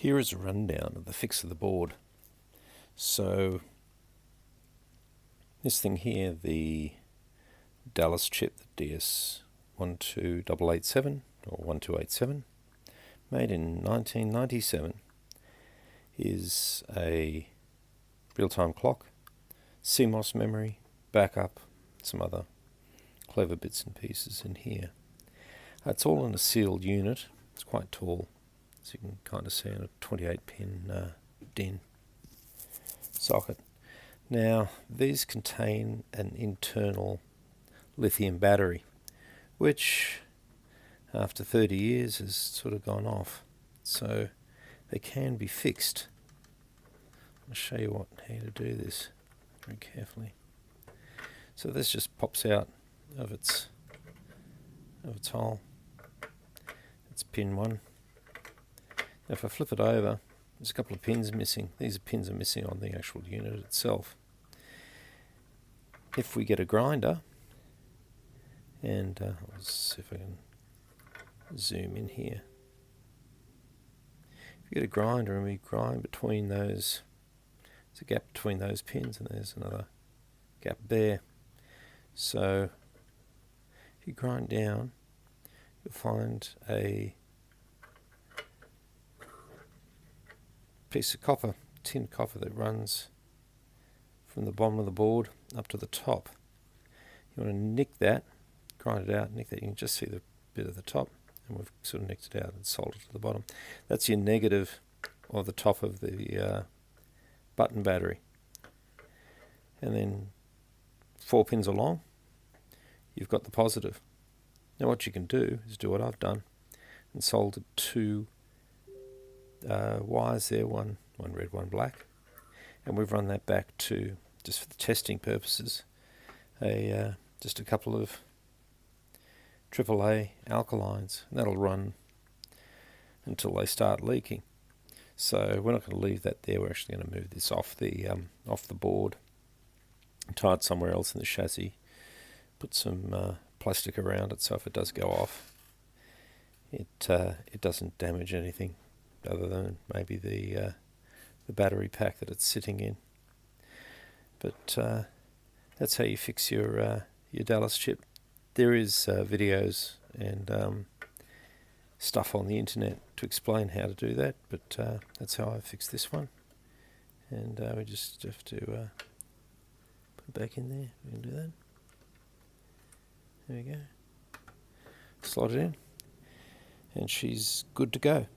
Here is a rundown of the fix of the board. So this thing here, the Dallas chip, the DS12887 or 1287, made in 1997, is a real-time clock, CMOS memory, backup, some other clever bits and pieces in here. It's all in a sealed unit. It's quite tall, so you can kind of see on a 28-pin DIN socket. Now, these contain an internal lithium battery, which after 30 years has sort of gone off. So they can be fixed. I'll show you how to do this very carefully. So this just pops out of its hole. It's pin 1. Now if I flip it over, there's a couple of pins missing. These pins are missing on the actual unit itself. If we get a grinder, and let's see if I can zoom in here. If you get a grinder and we grind between those, there's a gap between those pins and there's another gap there. So if you grind down, you'll find a piece of copper, tin copper, that runs from the bottom of the board up to the top. You want to nick that, grind it out, nick that. You can just see the bit at the top, and we've sort of nicked it out and soldered it to the bottom. That's your negative, or the top of the button battery. And then 4 pins along, you've got the positive. Now what you can do is do what I've done and soldered 2 wires there, one red, one black, and we've run that back to, just for the testing purposes, just a couple of AAA Alkalines, and that'll run until they start leaking. So we're not going to leave that there. We're actually going to move this off the board, tie it somewhere else in the chassis, put some plastic around it so if it does go off, it doesn't damage anything other than maybe the battery pack that it's sitting in. But that's how you fix your Dallas chip. There is videos and stuff on the internet to explain how to do that, but that's how I fixed this one. And we just have to put it back in there. We can do that. There we go. Slot it in, and she's good to go.